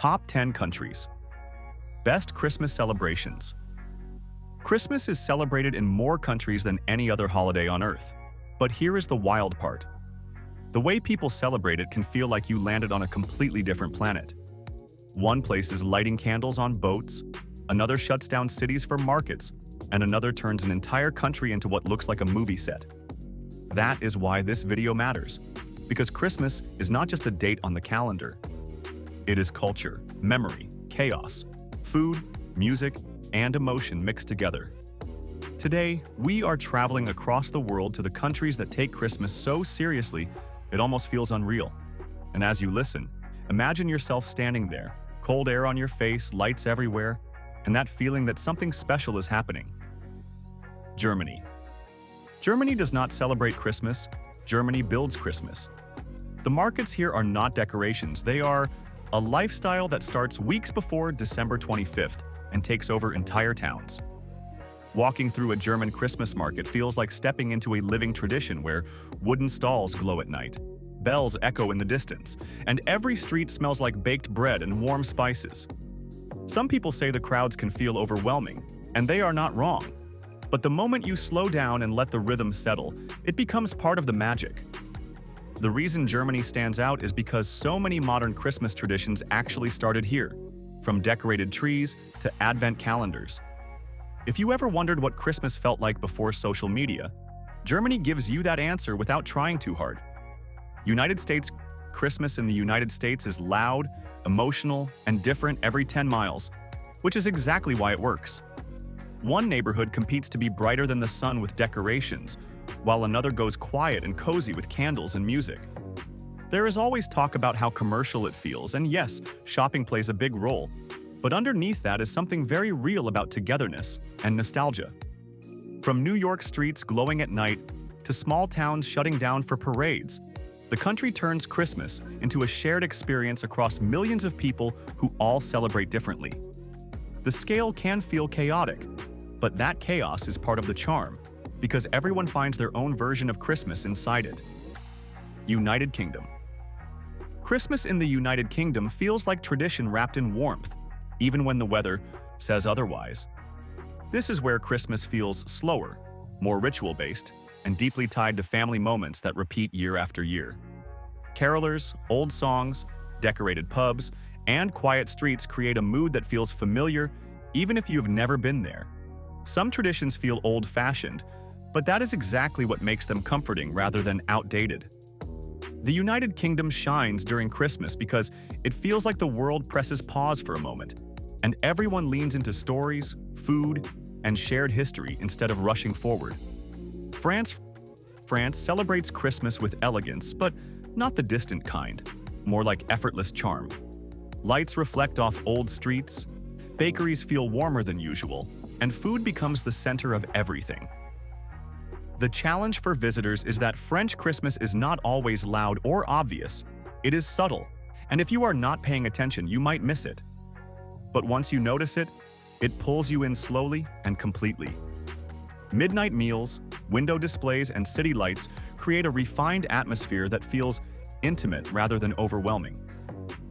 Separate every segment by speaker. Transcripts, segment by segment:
Speaker 1: Top 10 countries. Best Christmas celebrations. Christmas is celebrated in more countries than any other holiday on Earth. But here is the wild part. The way people celebrate it can feel like you landed on a completely different planet. One place is lighting candles on boats, another shuts down cities for markets, and another turns an entire country into what looks like a movie set. That is why this video matters, because Christmas is not just a date on the calendar. It is culture, memory, chaos, food, music, and emotion mixed together. Today, we are traveling across the world to the countries that take Christmas so seriously it almost feels unreal. And as you listen, imagine yourself standing there, cold air on your face, lights everywhere, and that feeling that something special is happening. Germany. Germany does not celebrate Christmas, Germany builds Christmas. The markets here are not decorations, they are a lifestyle that starts weeks before December 25th and takes over entire towns. Walking through a German Christmas market feels like stepping into a living tradition where wooden stalls glow at night, bells echo in the distance, and every street smells like baked bread and warm spices. Some people say the crowds can feel overwhelming, and they are not wrong. But the moment you slow down and let the rhythm settle, it becomes part of the magic. The reason Germany stands out is because so many modern Christmas traditions actually started here, from decorated trees to advent calendars. If you ever wondered what Christmas felt like before social media, Germany gives you that answer without trying too hard. United States Christmas in the United States is loud, emotional, and different every 10 miles, which is exactly why it works. One neighborhood competes to be brighter than the sun with decorations, while another goes quiet and cozy with candles and music. There is always talk about how commercial it feels, and yes, shopping plays a big role. But underneath that is something very real about togetherness and nostalgia. From New York streets glowing at night to small towns shutting down for parades, the country turns Christmas into a shared experience across millions of people who all celebrate differently. The scale can feel chaotic, but that chaos is part of the charm, because everyone finds their own version of Christmas inside it. United Kingdom. Christmas in the United Kingdom feels like tradition wrapped in warmth, even when the weather says otherwise. This is where Christmas feels slower, more ritual-based, and deeply tied to family moments that repeat year after year. Carolers, old songs, decorated pubs, and quiet streets create a mood that feels familiar even if you've never been there. Some traditions feel old-fashioned, but that is exactly what makes them comforting rather than outdated. The United Kingdom shines during Christmas because it feels like the world presses pause for a moment, and everyone leans into stories, food, and shared history instead of rushing forward. France celebrates Christmas with elegance, but not the distant kind, more like effortless charm. Lights reflect off old streets, bakeries feel warmer than usual, and food becomes the center of everything. The challenge for visitors is that French Christmas is not always loud or obvious. It is subtle, and if you are not paying attention, you might miss it. But once you notice it, it pulls you in slowly and completely. Midnight meals, window displays, and city lights create a refined atmosphere that feels intimate rather than overwhelming.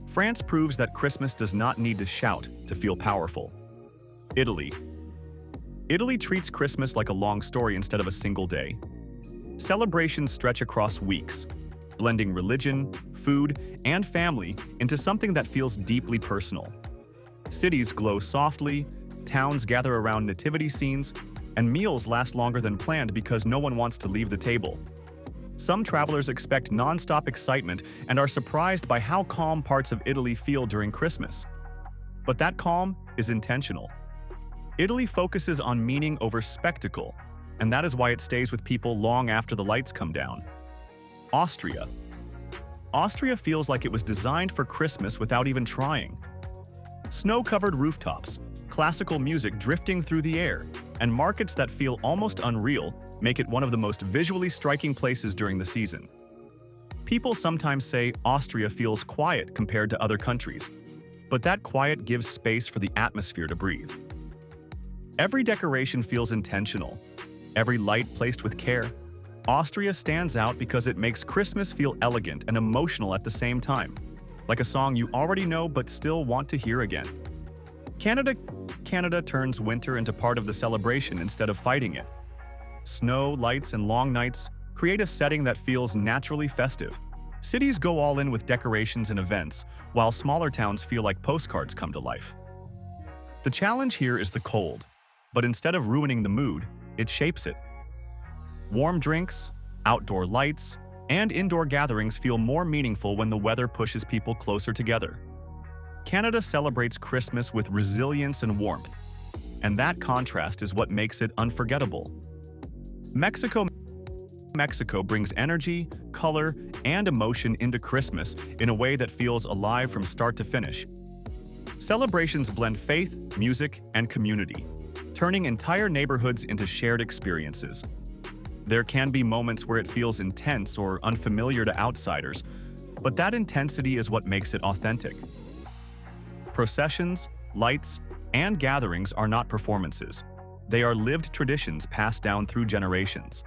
Speaker 1: France proves that Christmas does not need to shout to feel powerful. Italy. Italy treats Christmas like a long story instead of a single day. Celebrations stretch across weeks, blending religion, food, and family into something that feels deeply personal. Cities glow softly, towns gather around nativity scenes, and meals last longer than planned because no one wants to leave the table. Some travelers expect non-stop excitement and are surprised by how calm parts of Italy feel during Christmas. But that calm is intentional. Italy focuses on meaning over spectacle, and that is why it stays with people long after the lights come down. Austria. Austria feels like it was designed for Christmas without even trying. Snow-covered rooftops, classical music drifting through the air, and markets that feel almost unreal make it one of the most visually striking places during the season. People sometimes say Austria feels quiet compared to other countries, but that quiet gives space for the atmosphere to breathe. Every decoration feels intentional, every light placed with care. Austria stands out because it makes Christmas feel elegant and emotional at the same time. like a song you already know but still want to hear again. Canada turns winter into part of the celebration instead of fighting it. Snow, lights, and long nights create a setting that feels naturally festive. Cities go all in with decorations and events, while smaller towns feel like postcards come to life. The challenge here is the cold, but instead of ruining the mood, it shapes it. Warm drinks, outdoor lights, and indoor gatherings feel more meaningful when the weather pushes people closer together. Canada celebrates Christmas with resilience and warmth, and that contrast is what makes it unforgettable. Mexico brings energy, color, and emotion into Christmas in a way that feels alive from start to finish. Celebrations blend faith, music, and community, turning entire neighborhoods into shared experiences. There can be moments where it feels intense or unfamiliar to outsiders, but that intensity is what makes it authentic. Processions, lights, and gatherings are not performances. They are lived traditions passed down through generations.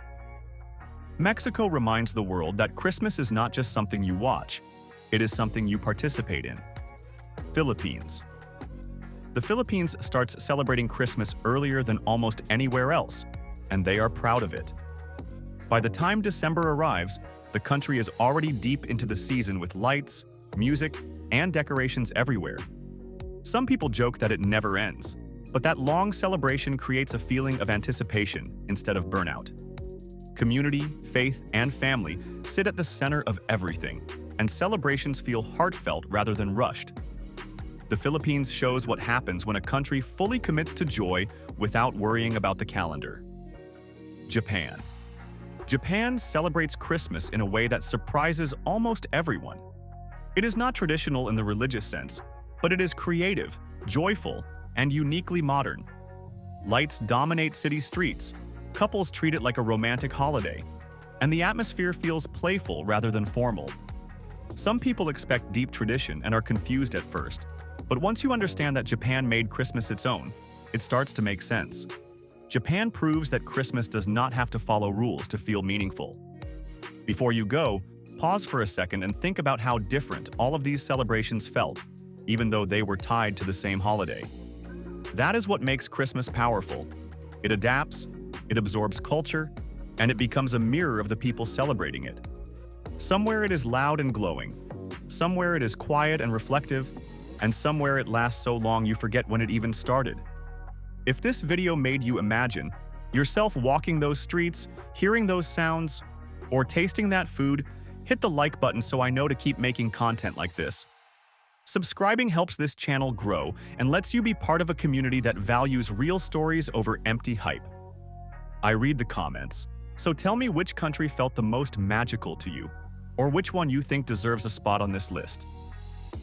Speaker 1: Mexico reminds the world that Christmas is not just something you watch, it is something you participate in. Philippines. The Philippines starts celebrating Christmas earlier than almost anywhere else, and they are proud of it. By the time December arrives, the country is already deep into the season with lights, music, and decorations everywhere. Some people joke that it never ends, but that long celebration creates a feeling of anticipation instead of burnout. Community, faith, and family sit at the center of everything, and celebrations feel heartfelt rather than rushed. The Philippines shows what happens when a country fully commits to joy without worrying about the calendar. Japan. Japan celebrates Christmas in a way that surprises almost everyone. It is not traditional in the religious sense, but it is creative, joyful, and uniquely modern. Lights dominate city streets, couples treat it like a romantic holiday, and the atmosphere feels playful rather than formal. Some people expect deep tradition and are confused at first, but once you understand that Japan made Christmas its own, it starts to make sense. Japan proves that Christmas does not have to follow rules to feel meaningful. Before you go, pause for a second and think about how different all of these celebrations felt, even though they were tied to the same holiday. That is what makes Christmas powerful. It adapts, it absorbs culture, and it becomes a mirror of the people celebrating it. Somewhere it is loud and glowing, somewhere it is quiet and reflective, and somewhere it lasts so long you forget when it even started. If this video made you imagine yourself walking those streets, hearing those sounds, or tasting that food, hit the like button so I know to keep making content like this. Subscribing helps this channel grow and lets you be part of a community that values real stories over empty hype. I read the comments, so tell me which country felt the most magical to you, or which one you think deserves a spot on this list.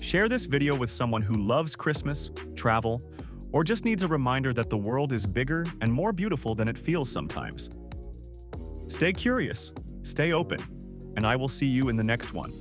Speaker 1: Share this video with someone who loves Christmas, travel, or just needs a reminder that the world is bigger and more beautiful than it feels sometimes. Stay curious, stay open, and I will see you in the next one.